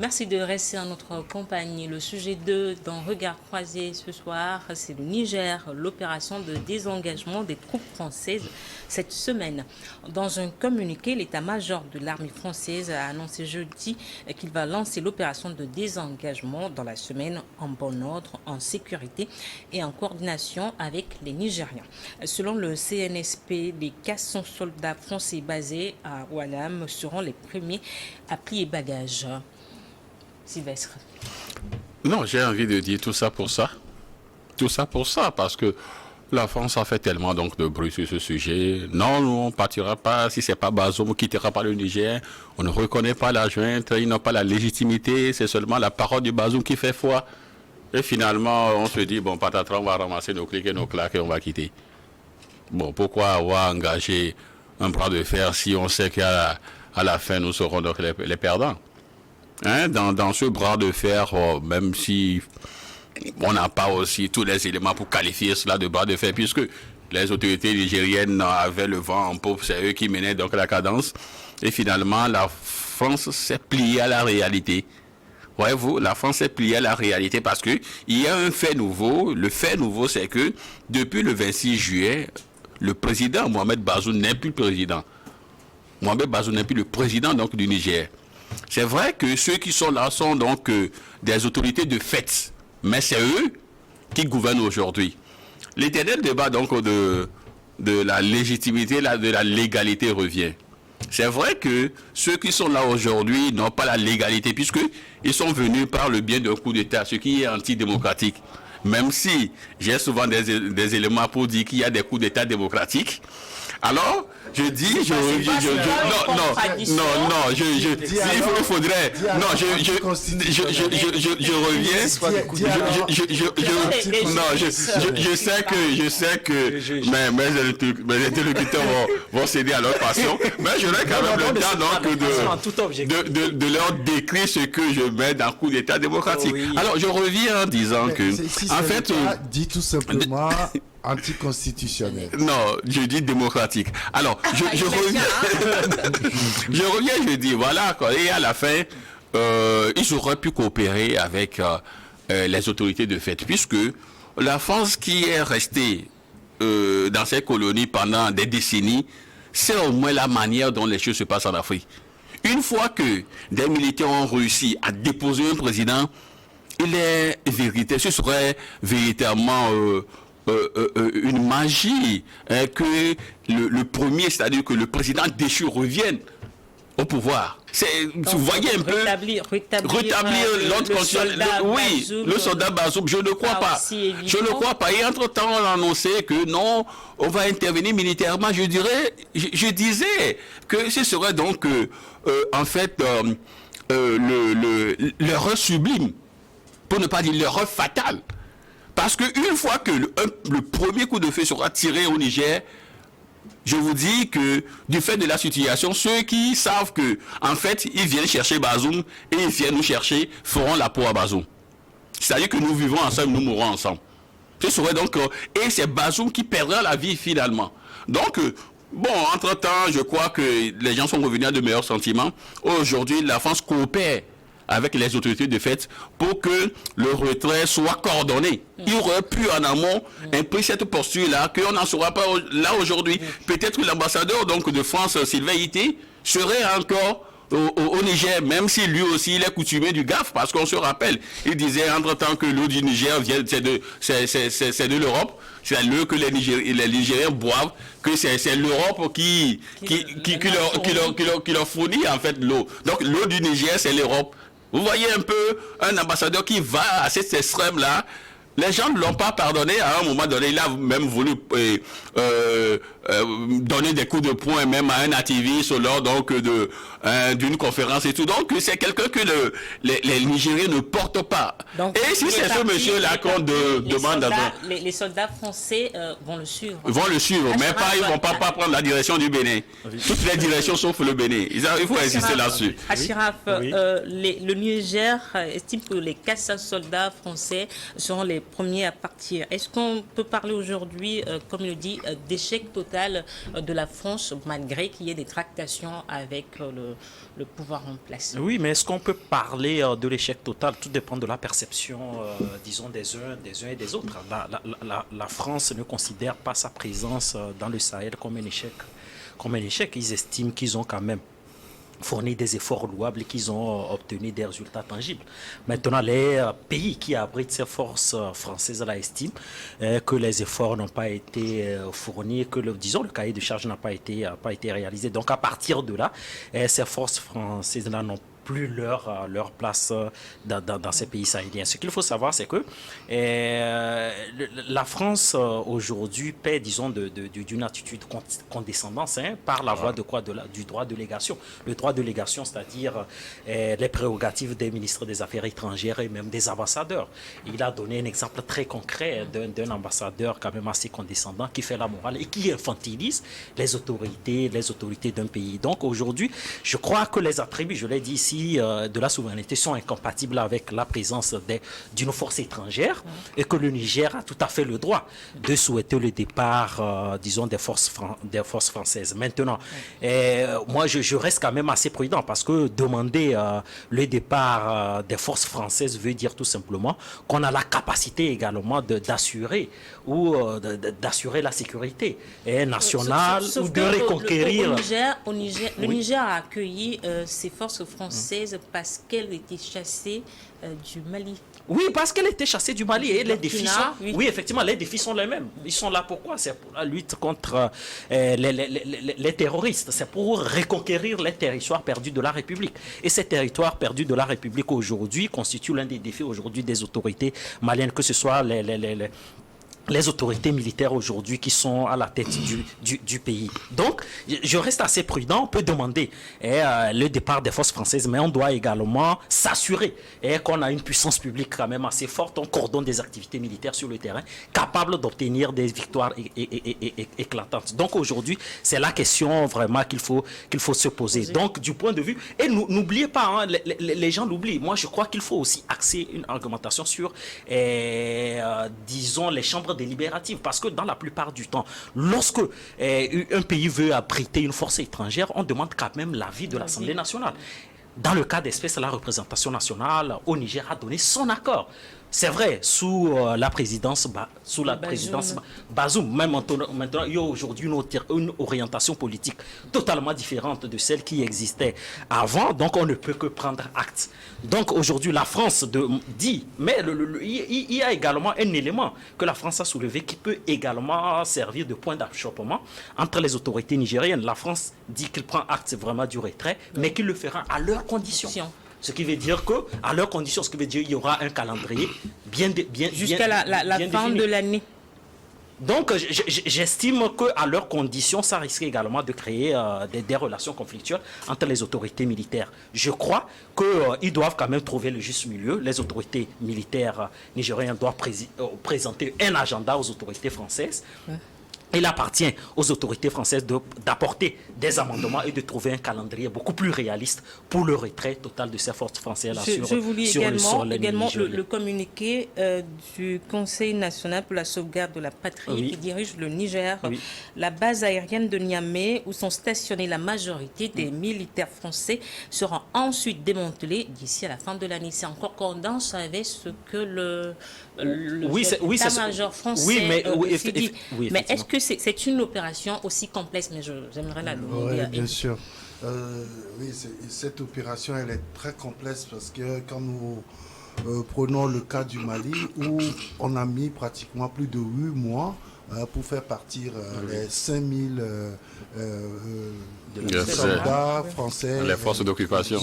Merci de rester en notre compagnie. Le sujet 2 dans Regard croisé ce soir, c'est le Niger, l'opération de désengagement des troupes françaises cette semaine. Dans un communiqué, l'état-major de l'armée française a annoncé jeudi qu'il va lancer l'opération de désengagement dans la semaine en bon ordre, en sécurité et en coordination avec les Nigériens. Selon le CNSP, les 400 soldats français basés à Oualam seront les premiers à plier bagages. Sylvestre. Non, j'ai envie de dire tout ça pour ça. Tout ça pour ça, parce que la France a fait tellement donc de bruit sur ce sujet. Non, nous, on ne partira pas, si ce n'est pas Bazoum, on ne quittera pas le Niger. On ne reconnaît pas la junte, ils n'ont pas la légitimité, c'est seulement la parole du Bazoum qui fait foi. Et finalement, on se dit, bon, patatras, on va ramasser nos clics et nos claques et on va quitter. Bon, pourquoi avoir engagé un bras de fer si on sait qu'à la fin, nous serons donc les perdants? Hein, dans ce bras de fer, même si on n'a pas aussi tous les éléments pour qualifier cela de bras de fer, puisque les autorités nigériennes avaient le vent en poupe, c'est eux qui menaient donc la cadence. Et finalement, la France s'est pliée à la réalité. Voyez-vous, la France s'est pliée à la réalité parce que il y a un fait nouveau. Le fait nouveau, c'est que depuis le 26 juillet, le président Mohamed Bazoum n'est plus le président. Mohamed Bazoum n'est plus le président donc du Niger. C'est vrai que ceux qui sont là sont donc des autorités de fait, mais c'est eux qui gouvernent aujourd'hui. L'éternel débat donc de la légitimité, de la légalité revient. C'est vrai que ceux qui sont là aujourd'hui n'ont pas la légalité puisqu'ils sont venus par le biais d'un coup d'État, ce qui est antidémocratique. Même si j'ai souvent des éléments pour dire qu'il y a des coups d'État démocratiques. Alors, je dis, il faudrait, je sais que mes interlocuteurs vont céder à leur passion, mais j'aurais quand même le temps donc de leur décrire ce que je mets dans le coup d'État démocratique. Alors, je reviens en disant que, en fait, dit tout simplement anticonstitutionnel. Non, je dis démocratique. Alors, je reviens. Je reviens, je dis, voilà, quoi. Et à la fin, ils auraient pu coopérer avec les autorités de fait, puisque la France qui est restée dans ses colonies pendant des décennies, c'est au moins la manière dont les choses se passent en Afrique. Une fois que des militaires ont réussi à déposer un président, il est vérité, ce serait véritablement une magie que le premier, c'est-à-dire que le président déchu revienne au pouvoir. Vous voyez un peu rétablir l'ordre constitutionnel. Oui, le soldat Bazoum, je ne crois pas. Je ne crois pas. Et entre-temps, on a annoncé que non, on va intervenir militairement. Je disais que ce serait donc en fait l'erreur sublime, pour ne pas dire l'erreur fatale. Parce qu'une fois que le premier coup de feu sera tiré au Niger, je vous dis que du fait de la situation, ceux qui savent que en fait ils viennent chercher Bazoum et ils viennent nous chercher feront la peau à Bazoum. C'est-à-dire que nous vivons ensemble, nous mourrons ensemble. Ce serait donc et c'est Bazoum qui perdra la vie finalement. Donc bon, entre-temps, je crois que les gens sont revenus à de meilleurs sentiments. Aujourd'hui, la France coopère avec les autorités de fait pour que le retrait soit coordonné. Il aurait pu en amont imprimer cette posture-là, qu'on n'en sera pas là aujourd'hui. Peut-être que l'ambassadeur donc de France, Sylvain Ité, serait encore au Niger, même si lui aussi il est coutumier du GAF, parce qu'on se rappelle, il disait entre-temps que l'eau du Niger vient, c'est de l'Europe, c'est l'eau que les Nigériens boivent, que c'est l'Europe qui leur fournit en fait l'eau. Donc l'eau du Niger, c'est l'Europe. Vous voyez un peu un ambassadeur qui va à cet extrême-là. Les gens ne l'ont pas pardonné. À un moment donné, il a même voulu donner des coups de poing même à un activiste lors donc d'une conférence et tout. Donc c'est quelqu'un que les Nigériens ne portent pas. Donc, et si c'est ce monsieur-là qu'on demande... Les soldats français vont le suivre. Vont le suivre, mais ils ne vont pas prendre la direction du Bénin. Oui. Toutes les directions sauf le Bénin. Il faut insister là-dessus. Achiraf, le Niger estime que les 400 soldats français seront les premiers à partir. Est-ce qu'on peut parler aujourd'hui, comme il le dit, d'échec total de la France, malgré qu'il y ait des tractations avec le pouvoir en place? Oui, mais est-ce qu'on peut parler de l'échec total? Tout dépend de la perception, disons, des uns et des autres. La France ne considère pas sa présence dans le Sahel comme un échec. Comme un échec. Ils estiment qu'ils ont quand même fourni des efforts louables et qu'ils ont obtenu des résultats tangibles. Maintenant, les pays qui abritent ces forces françaises estiment que les efforts n'ont pas été fournis, que disons, le cahier de charge n'a pas été réalisé. Donc, à partir de là, ces forces françaises-là n'ont plus leur place dans ces pays sahéliens. Ce qu'il faut savoir, c'est que la France aujourd'hui paie, disons, d'une attitude condescendance par la voie de quoi, du droit de légation. Le droit de légation, c'est-à-dire les prérogatives des ministres des Affaires étrangères et même des ambassadeurs. Il a donné un exemple très concret d'un ambassadeur quand même assez condescendant qui fait la morale et qui infantilise les autorités d'un pays. Donc aujourd'hui, je crois que les attributs, je l'ai dit ici, de la souveraineté sont incompatibles avec la présence d'une force étrangère et que le Niger a tout à fait le droit de souhaiter le départ, disons, des forces françaises. Maintenant, moi, je reste quand même assez prudent parce que demander le départ des forces françaises veut dire tout simplement qu'on a la capacité également d'assurer d'assurer la sécurité nationale ou de reconquérir. Le Niger a accueilli ces forces françaises parce qu'elles étaient chassées du Mali. Oui, parce qu'elle était chassée du Mali et les défis sont... Oui. Oui, effectivement, les défis sont les mêmes. Ils sont là pourquoi? C'est pour la lutte contre les terroristes. C'est pour reconquérir les territoires perdus de la République. Et ces territoires perdus de la République aujourd'hui constituent l'un des défis aujourd'hui des autorités maliennes, que ce soit les autorités militaires aujourd'hui qui sont à la tête du pays. Donc, je reste assez prudent. On peut demander le départ des forces françaises, mais on doit également s'assurer qu'on a une puissance publique quand même assez forte. On coordonne des activités militaires sur le terrain, capables d'obtenir des victoires éclatantes. Donc, aujourd'hui, c'est la question vraiment qu'il faut se poser. Donc, du point de vue... Et n'oubliez pas, les gens l'oublient. Moi, je crois qu'il faut aussi axer une argumentation sur, disons, les chambres délibérative, parce que dans la plupart du temps, lorsque un pays veut abriter une force étrangère, on demande quand même l'avis de l'Assemblée nationale. Dans le cas d'espèce, la représentation nationale au Niger a donné son accord. C'est vrai, sous la présidence Bazoum, même maintenant, il y a aujourd'hui une orientation politique totalement différente de celle qui existait avant, donc on ne peut que prendre acte. Donc aujourd'hui, la France dit, mais il y a également un élément que la France a soulevé qui peut également servir de point d'achoppement entre les autorités nigériennes. La France dit qu'il prend acte vraiment du retrait, mais qu'il le fera à leurs conditions. Ce qui veut dire qu'à leurs conditions, ce qui veut dire qu'il y aura un calendrier jusqu'à la fin de l'année. Donc, j'estime qu'à leurs conditions, ça risque également de créer des relations conflictuelles entre les autorités militaires. Je crois qu'ils doivent quand même trouver le juste milieu. Les autorités militaires nigériennes doivent présenter un agenda aux autorités françaises. Il appartient aux autorités françaises d'apporter des amendements et de trouver un calendrier beaucoup plus réaliste pour le retrait total de ces forces françaises je vous lis également le communiqué du Conseil national pour la sauvegarde de la patrie qui dirige le Niger. Oui. La base aérienne de Niamey, où sont stationnés la majorité des militaires français, sera ensuite démantelée d'ici à la fin de l'année. C'est encore condensé avec ce que l'état-major français dit. Mais est-ce que c'est une opération aussi complexe? Mais j'aimerais la demander. Oui, bien sûr. Oui, cette opération, elle est très complexe parce que quand nous prenons le cas du Mali, où on a mis pratiquement plus de 8 mois pour faire partir les 5000 soldats français. Les forces d'occupation.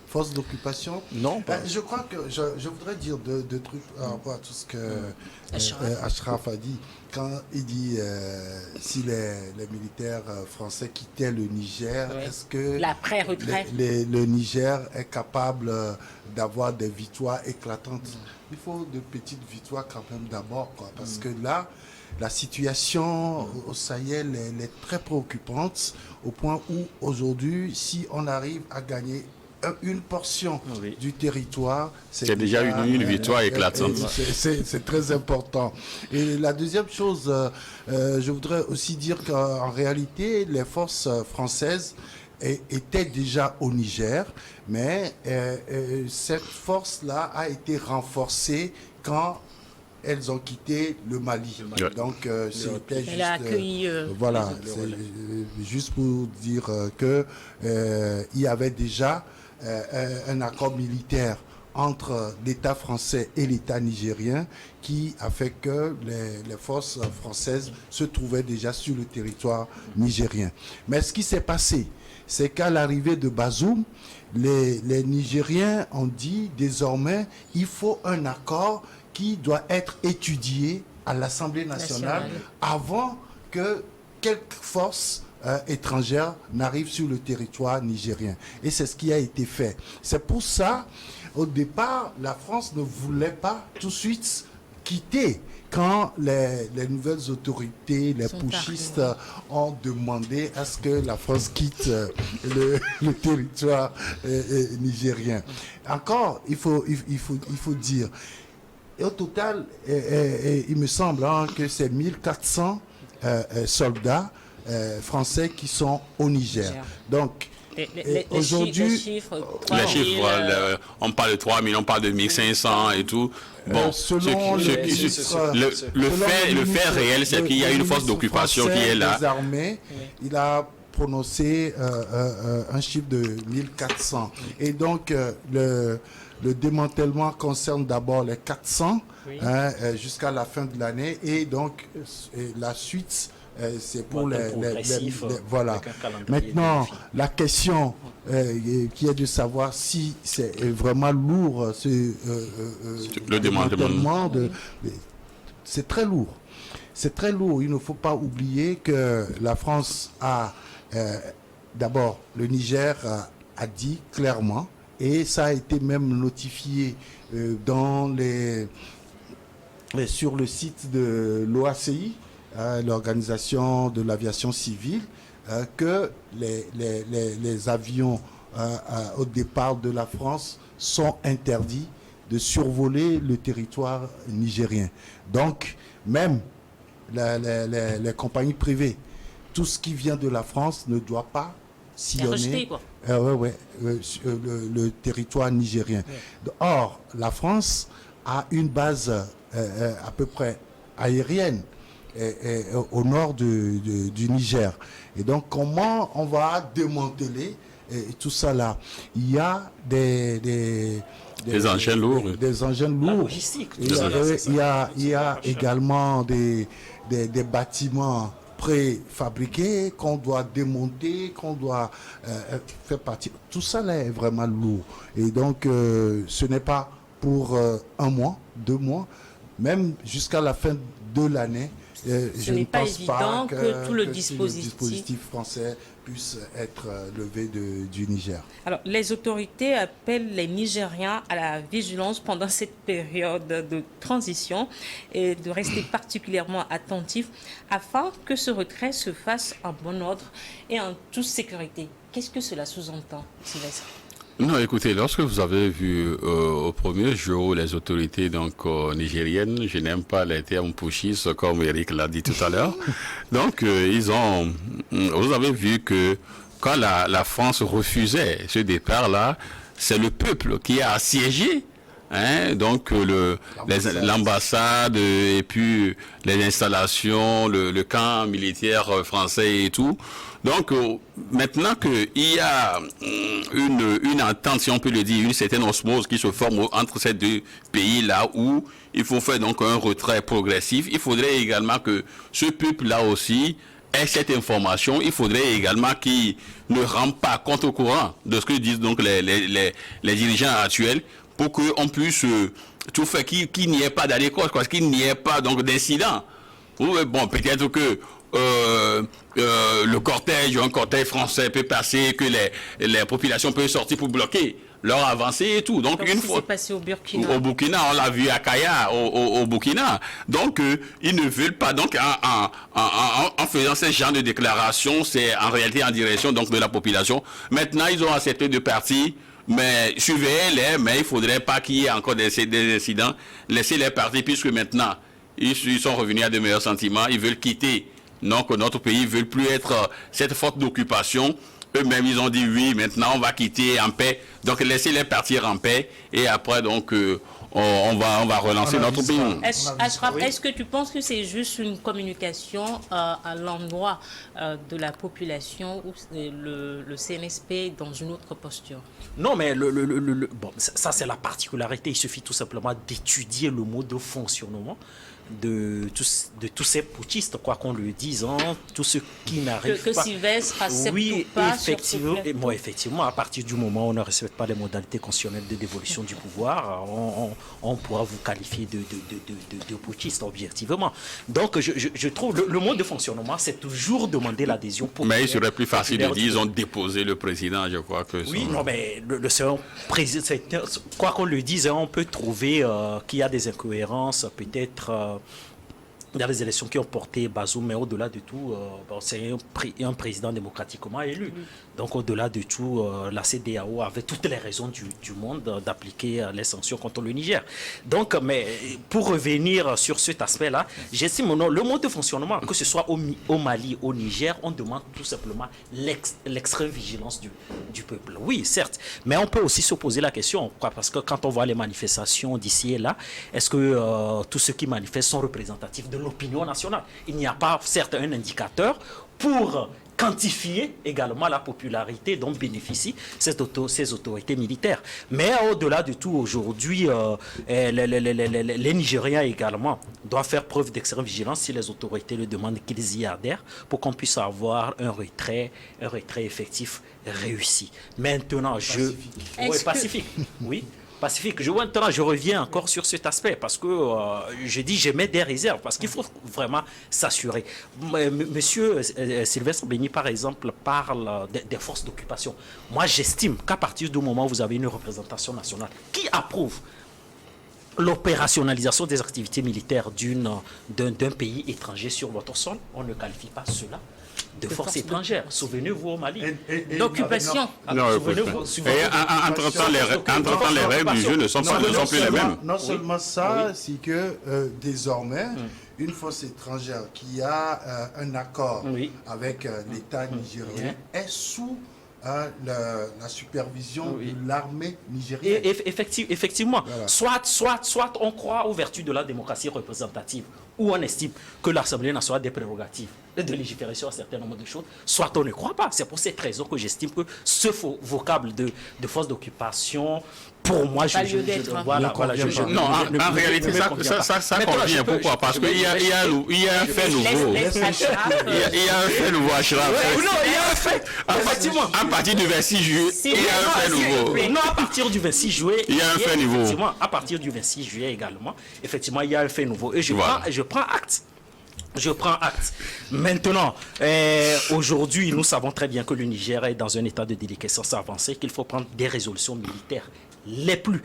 Force d'occupation. Non, pas. Je crois que je voudrais dire deux trucs par rapport à tout ce que Achraf a dit. Quand il dit si les militaires français quittaient le Niger, est-ce que le Niger est capable d'avoir des victoires éclatantes? Il faut de petites victoires quand même d'abord, parce que là, la situation au Sahel elle est très préoccupante au point où aujourd'hui, si on arrive à gagner une portion du territoire. C'est déjà une victoire éclatante. C'est très important. Et la deuxième chose, je voudrais aussi dire qu'en réalité, les forces françaises étaient déjà au Niger, mais cette force-là a été renforcée quand elles ont quitté le Mali. Donc, c'était juste... voilà, juste pour dire que il y avait déjà un accord militaire entre l'État français et l'État nigérien qui a fait que les forces françaises se trouvaient déjà sur le territoire nigérien. Mais ce qui s'est passé, c'est qu'à l'arrivée de Bazoum, les Nigériens ont dit désormais il faut un accord qui doit être étudié à l'Assemblée nationale avant que quelque force étrangère n'arrive sur le territoire nigérien. Et c'est ce qui a été fait. C'est pour ça, au départ, la France ne voulait pas tout de suite quitter. Quand les nouvelles autorités, les putschistes ont demandé à ce que la France quitte le territoire nigérien. Encore, il faut dire, et au total, il me semble que c'est 1400 soldats français qui sont au Niger. Donc, aujourd'hui, les chiffres, on parle de 3 000, on parle de 1500 et tout. Bon, le fait réel, c'est qu'il y a une force d'occupation qui est là. Il a prononcé un chiffre de 1400. Et donc, le démantèlement concerne d'abord les 400 jusqu'à la fin de l'année. Et donc, la suite, c'est pour les voilà. Maintenant, la question qui est de savoir si c'est vraiment lourd, le démantèlement, c'est très lourd. C'est très lourd. Il ne faut pas oublier que la France a, d'abord, le Niger a dit clairement, et ça a été même notifié sur le site de l'OACI, l'Organisation de l'aviation civile, que les avions au départ de la France sont interdits de survoler le territoire nigérien. Donc, même les compagnies privées, tout ce qui vient de la France ne doit pas sillonner le territoire nigérien. Or, la France a une base à peu près aérienne au nord du Niger. Et donc, comment on va démanteler tout ça là? Il y a des engins lourds. Des engins lourds. Il y a également des bâtiments préfabriqués qu'on doit démonter, qu'on doit faire partir. Tout ça là est vraiment lourd. Et donc, ce n'est pas pour 1 mois, 2 mois, même jusqu'à la fin de l'année. Ce n'est pas évident que tout le dispositif français puisse être levé du Niger. Alors, les autorités appellent les Nigériens à la vigilance pendant cette période de transition et de rester particulièrement attentifs afin que ce retrait se fasse en bon ordre et en toute sécurité. Qu'est-ce que cela sous-entend, Sylvestre? Non, écoutez, lorsque vous avez vu au premier jour les autorités nigériennes, je n'aime pas les termes putschistes comme Eric l'a dit tout à l'heure. Donc, vous avez vu que quand la France refusait ce départ-là, c'est le peuple qui a assiégé. Donc l'ambassade et puis les installations, le camp militaire français et tout. Donc maintenant qu'il y a une entente, si on peut le dire, une certaine osmose qui se forme entre ces deux pays-là où il faut faire donc un retrait progressif, il faudrait également que ce peuple-là aussi ait cette information. Il faudrait également qu'il ne rende pas compte au courant de ce que disent donc les dirigeants actuels, pour qu'on puisse tout faire, qu'il n'y ait pas d'allécoche, qu'il n'y ait pas donc d'incident. Bon, peut-être que un cortège français peut passer, que les populations peuvent sortir pour bloquer leur avancée et tout. Donc une fois, c'est passé au Burkina. Au Burkina, on l'a vu à Kaya, au Burkina. Donc ils ne veulent pas. Donc en faisant ce genre de déclaration, c'est en réalité en direction donc de la population. Maintenant, ils ont accepté de partir. mais surveillez-les, mais il ne faudrait pas qu'il y ait encore des incidents. Laissez-les partir, puisque maintenant, ils sont revenus à de meilleurs sentiments, ils veulent quitter. Donc, notre pays ne veut plus être cette forte d'occupation. Eux-mêmes, ils ont dit oui, maintenant, on va quitter en paix. Donc, laissez-les partir en paix. Et après, donc, on va relancer notre pays. Achraf, est-ce que tu penses que c'est juste une communication à l'endroit de la population ou le CNSP est dans une autre posture? Non, mais bon, ça c'est la particularité. Il suffit tout simplement d'étudier le mode de fonctionnement de tous ces putschistes, quoi qu'on le dise, hein, tous ceux qui n'arrivent pas. Que Sylvestre accepte oui, ou pas effectivement, effectivement, à partir du moment où on ne respecte pas les modalités constitutionnelles de dévolution du pouvoir, on pourra vous qualifier de putschiste, objectivement. Donc, je trouve le mode de fonctionnement, c'est toujours demander l'adhésion populaire. Mais il serait plus facile de dire, ils ont déposé le président, je crois que... Oui, non, mais quoi qu'on le dise, on peut trouver qu'il y a des incohérences, peut-être... Il y a les élections qui ont porté Bazoum, mais au-delà de tout, c'est un président démocratiquement élu. Donc au-delà de tout, la CEDEAO avait toutes les raisons du monde d'appliquer les sanctions contre le Niger. Donc, mais pour revenir sur cet aspect-là, j'estime le mode de fonctionnement, que ce soit au Mali, au Niger, on demande tout simplement l'extrême vigilance du peuple. Oui, certes, mais on peut aussi se poser la question, parce que quand on voit les manifestations d'ici et là, est-ce que tous ceux qui manifestent sont représentatifs de l'opinion nationale? Il n'y a pas, certes, un indicateur pour quantifier également la popularité dont bénéficient ces autorités militaires. Mais au-delà de tout, aujourd'hui, les Nigériens également doivent faire preuve d'extrême vigilance si les autorités le demandent qu'ils y adhèrent pour qu'on puisse avoir un retrait effectif réussi. Maintenant, pacifique, oui. Pacifique. Maintenant, je reviens encore sur cet aspect parce que je dis, je mets des réserves parce qu'il faut vraiment s'assurer. Monsieur Sylvestre Béni, par exemple, parle des forces d'occupation. Moi, j'estime qu'à partir du moment où vous avez une représentation nationale qui approuve l'opérationnalisation des activités militaires d'un pays étranger sur votre sol, on ne qualifie pas cela de force étrangère. Souvenez-vous au Mali. D'occupation. Entre-temps, les règles du jeu ne sont plus les mêmes. Non seulement ça, c'est que désormais, une force étrangère qui a un accord avec l'État nigérien est sous la supervision de l'armée nigérienne. Effectivement. Voilà. Soit on croit aux vertus de la démocratie représentative, où on estime que l'Assemblée nationale a des prérogatives de légiférer sur un certain nombre de choses, soit on ne croit pas. C'est pour cette raison que j'estime que ce vocable de force d'occupation, pour moi, non, en réalité, ça convient. Pourquoi? Parce qu'il y a un fait nouveau. Il y a un fait nouveau, Achraf. Non, il y a un fait. Effectivement. À partir du 26 juillet, il y a un fait nouveau. Non, à partir du 26 juillet, il y a un fait nouveau. Effectivement, à partir du 26 juillet également, effectivement, il y a un fait nouveau. Et je prends acte. Je prends acte. Maintenant, aujourd'hui, nous savons très bien que le Niger est dans un état de déliquescence avancée, qu'il faut prendre des résolutions militaires les plus,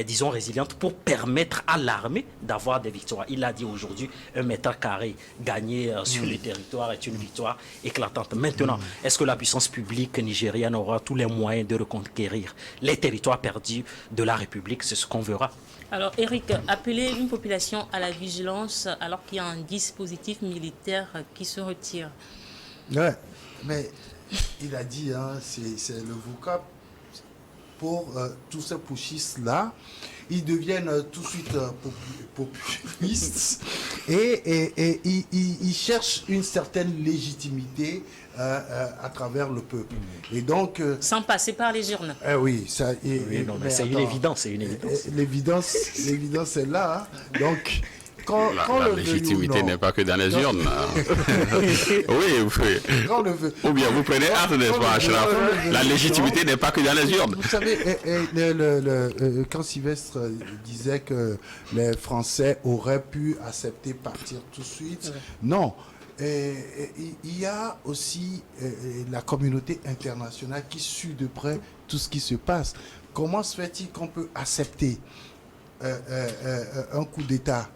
disons, résilientes pour permettre à l'armée d'avoir des victoires. Il a dit aujourd'hui, 1 mètre carré gagné sur le territoire est une victoire éclatante. Maintenant, est-ce que la puissance publique nigérienne aura tous les moyens de reconquérir les territoires perdus de la République? C'est ce qu'on verra. Alors, Eric, appeler une population à la vigilance alors qu'il y a un dispositif militaire qui se retire. Ouais, mais il a dit, hein, c'est le vocable. Pour tous ces putschistes-là, ils deviennent tout de suite populistes et ils cherchent une certaine légitimité à travers le peuple. Et donc, sans passer par les urnes. Oui, ça. C'est une évidence. L'évidence est là. Hein. Donc. La légitimité n'est pas que dans les urnes. Oui. Ou bien vous prenez acte, n'est-ce pas, Achraf? La légitimité n'est pas que dans les urnes. Vous savez, quand Sylvestre disait que les Français auraient pu accepter partir tout de suite, non. Il y a aussi la communauté internationale qui suit de près tout ce qui se passe. Comment se fait-il qu'on peut accepter un coup d'État?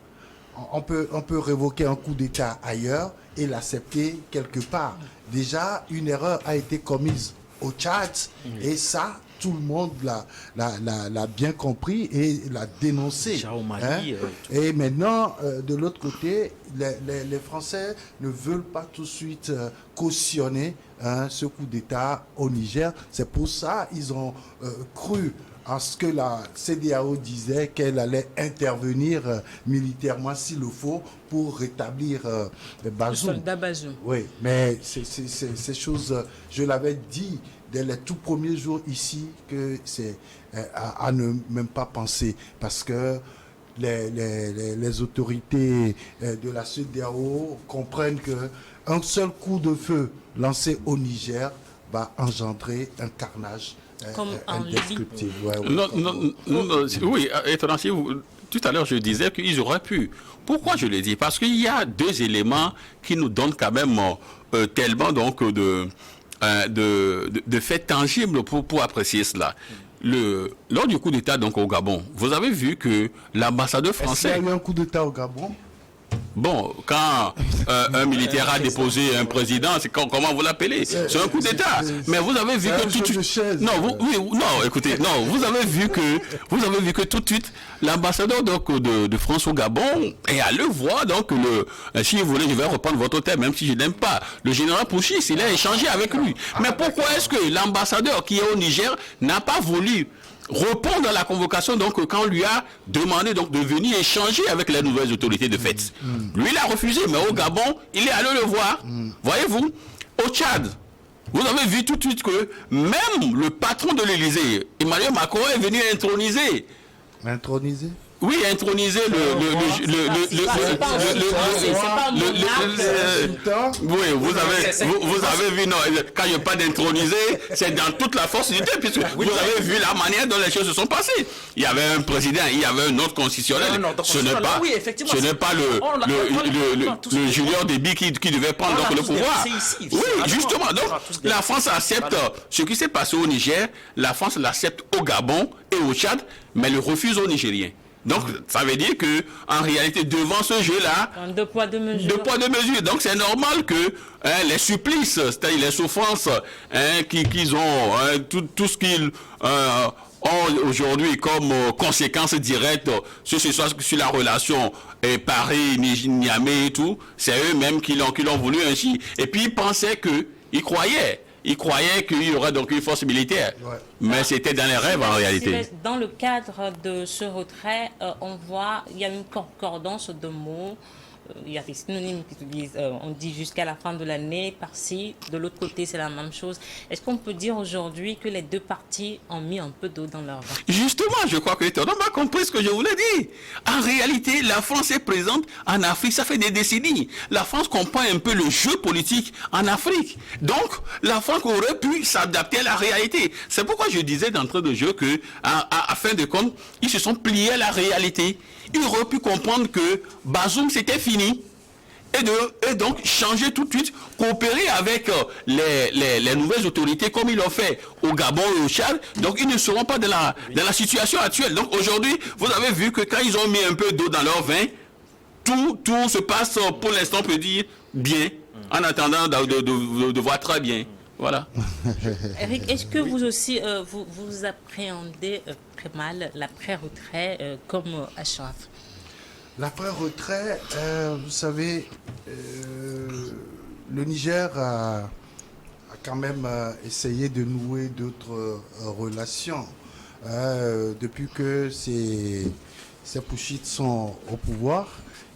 On peut révoquer un coup d'État ailleurs et l'accepter quelque part. Déjà, une erreur a été commise au Tchad et ça, tout le monde l'a bien compris et l'a dénoncé. Déjà au Mali, Et maintenant, de l'autre côté, les Français ne veulent pas tout de suite cautionner ce coup d'État au Niger. C'est pour ça qu'ils ont cru en ce que la CEDEAO disait qu'elle allait intervenir militairement s'il le faut pour rétablir Bazoum. Le soldat Bazoum. Oui, mais ces choses, je l'avais dit dès les tout premiers jours ici, que c'est à ne même pas penser, parce que les autorités de la CEDEAO comprennent qu'un seul coup de feu lancé au Niger va engendrer un carnage. Comme en Libye. Oui, étonnant. Tout à l'heure, je disais qu'ils auraient pu. Pourquoi je le dis? Parce qu'il y a deux éléments qui nous donnent quand même tellement donc de faits tangibles pour apprécier cela. Lors du coup d'État donc au Gabon, vous avez vu que l'ambassadeur français... Est-ce qu'il y a eu un coup d'État au Gabon? Bon, quand un militaire a déposé un président, c'est comment vous l'appelez? C'est un coup d'État. Mais vous avez vu que tout de suite... Non, écoutez, non, vous avez vu que tout de suite, l'ambassadeur de France au Gabon est allé voir, donc, si vous voulez, je vais reprendre votre thème, même si je n'aime pas, le général Pouchis, il a échangé avec lui. Mais pourquoi est-ce que l'ambassadeur qui est au Niger n'a pas voulu répondre à la convocation, donc quand on lui a demandé donc de venir échanger avec les nouvelles autorités de fait. Lui, il a refusé, mais au Gabon, il est allé le voir. Voyez-vous, au Tchad, vous avez vu tout de suite que même le patron de l'Élysée, Emmanuel Macron, est venu introniser. Introniser? Oui, introniser oui, vous avez vu, non, quand je parle d'introniser, c'est dans toute la force unité, puisque vous avez vu la manière dont les choses se sont passées. Il y avait un président, il y avait un autre constitutionnel. Ce n'est pas le junior Déby qui devait prendre donc le pouvoir. Oui, justement. Donc, la France accepte ce qui s'est passé au Niger, la France l'accepte au Gabon et au Tchad, mais le refuse aux Nigériens. Donc, ça veut dire que, en réalité, devant ce jeu-là, deux poids, deux mesures. Deux poids, deux mesures. Donc, c'est normal que les supplices, c'est-à-dire les souffrances qu'ils ont, tout ce qu'ils ont aujourd'hui comme conséquence directe sur la relation Paris-Niamey et tout, c'est eux-mêmes qui l'ont voulu ainsi. Et puis, ils pensaient ils croyaient qu'il y aurait donc une force militaire. Ouais. Mais c'était dans les rêves en réalité. Dans le cadre de ce retrait, on voit, il y a une concordance de mots. Il y a des synonymes qui utilisent, on dit jusqu'à la fin de l'année, par-ci, de l'autre côté, c'est la même chose. Est-ce qu'on peut dire aujourd'hui que les deux parties ont mis un peu d'eau dans leur vin? Justement, je crois que tu n'as pas compris ce que je voulais dire. En réalité, la France est présente en Afrique, ça fait des décennies. La France comprend un peu le jeu politique en Afrique. Donc, la France aurait pu s'adapter à la réalité. C'est pourquoi je disais d'entrée de jeu que, à fin de compte, ils se sont pliés à la réalité. Ils auraient pu comprendre que Bazoum, c'était fini. Et donc, changer tout de suite, coopérer avec les nouvelles autorités, comme ils l'ont fait au Gabon et au Tchad. Donc, ils ne seront pas dans la situation actuelle. Donc, aujourd'hui, vous avez vu que quand ils ont mis un peu d'eau dans leur vin, tout se passe, pour l'instant, on peut dire, bien, en attendant de voir très bien. Voilà. Eric, est-ce que vous aussi, vous appréhendez très mal l'après-retrait comme Achraf? L'après-retrait, vous savez, le Niger a quand même essayé de nouer d'autres relations. Depuis que ces Pouchites sont au pouvoir,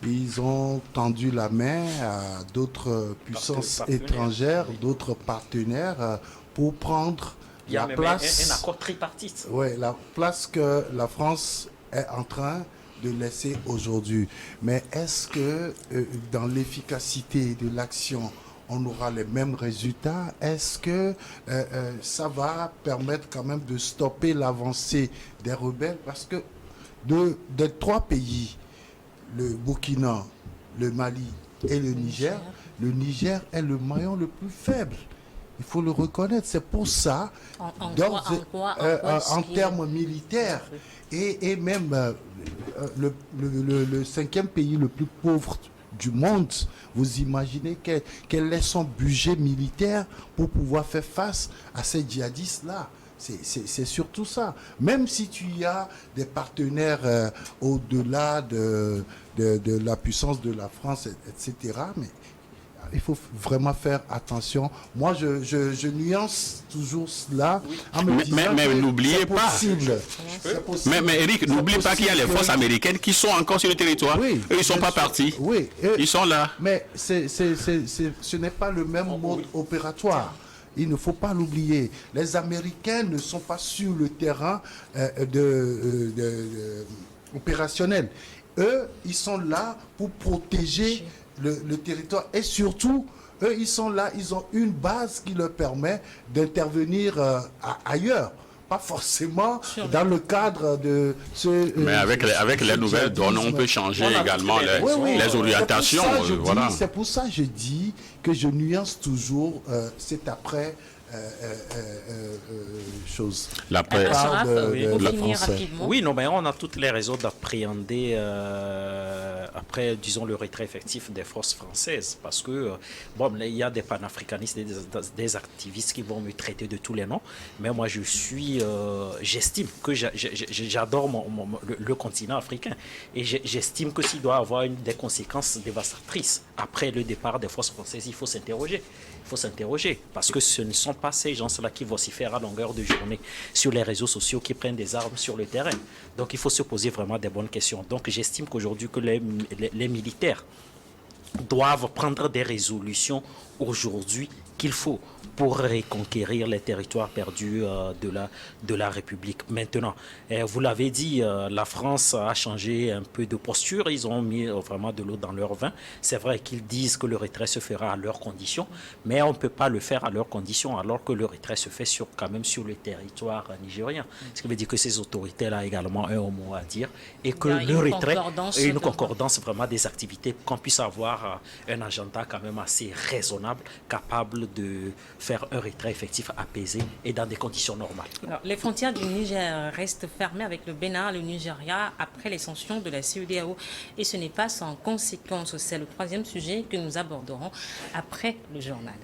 ils ont tendu la main à d'autres puissances étrangères, d'autres partenaires, pour prendre la place. Un accord tripartite. Oui, la place que la France est en train de laisser aujourd'hui. Mais est-ce que dans l'efficacité de l'action, on aura les mêmes résultats? Est-ce que ça va permettre quand même de stopper l'avancée des rebelles? Parce que des trois pays, le Burkina, le Mali et le Niger est le maillon le plus faible. Il faut le reconnaître. C'est pour ça, en termes militaires, et même le cinquième pays le plus pauvre du monde, vous imaginez quel est son budget militaire pour pouvoir faire face à ces djihadistes-là. C'est surtout ça. Même si tu y as des partenaires au-delà de la puissance de la France, etc., mais il faut vraiment faire attention. Moi, je nuance toujours cela en me disant mais que n'oubliez c'est pas. possible. Mais Eric, n'oublie pas qu'il y a les forces américaines qui sont encore sur le territoire. Oui, Eux, ils ne sont pas partis. Oui, Ils sont là. mais ce n'est pas le même mode opératoire. Il ne faut pas l'oublier. Les Américains ne sont pas sur le terrain opérationnel. Eux, ils sont là pour protéger le territoire. Et surtout, eux, ils sont là, ils ont une base qui leur permet d'intervenir ailleurs. Pas forcément dans le cadre de ce... Mais avec les nouvelles données, on peut changer également les orientations. C'est pour ça que je dis que je nuance toujours cet après chose. L'après. Pour finir rapidement. Oui, non, mais on a toutes les raisons d'appréhender après, disons, le retrait effectif des forces françaises. Parce que, bon, il y a des panafricanistes, des activistes qui vont me traiter de tous les noms. Mais moi, j'estime que j'adore le continent africain. Et j'estime que s'il doit avoir des conséquences dévastatrices après le départ des forces françaises, il faut s'interroger. Il faut s'interroger parce que ce ne sont pas ces gens-là qui vocifèrent à longueur de journée sur les réseaux sociaux, qui prennent des armes sur le terrain. Donc il faut se poser vraiment des bonnes questions. Donc j'estime qu'aujourd'hui que les militaires doivent prendre des résolutions aujourd'hui qu'il faut pour reconquérir les territoires perdus de la République. Maintenant, vous l'avez dit, la France a changé un peu de posture. Ils ont mis vraiment de l'eau dans leur vin. C'est vrai qu'ils disent que le retrait se fera à leurs conditions, mais on ne peut pas le faire à leurs conditions alors que le retrait se fait quand même sur le territoire nigérien. Ce qui veut dire que ces autorités-là également ont un mot à dire et que le retrait est une concordance vraiment des activités, qu'on puisse avoir un agenda quand même assez raisonnable, capable de faire un retrait effectif apaisé et dans des conditions normales. Alors, les frontières du Niger restent fermées avec le Bénin et le Nigeria après les sanctions de la CEDEAO. Et ce n'est pas sans conséquence. C'est le troisième sujet que nous aborderons après le journal.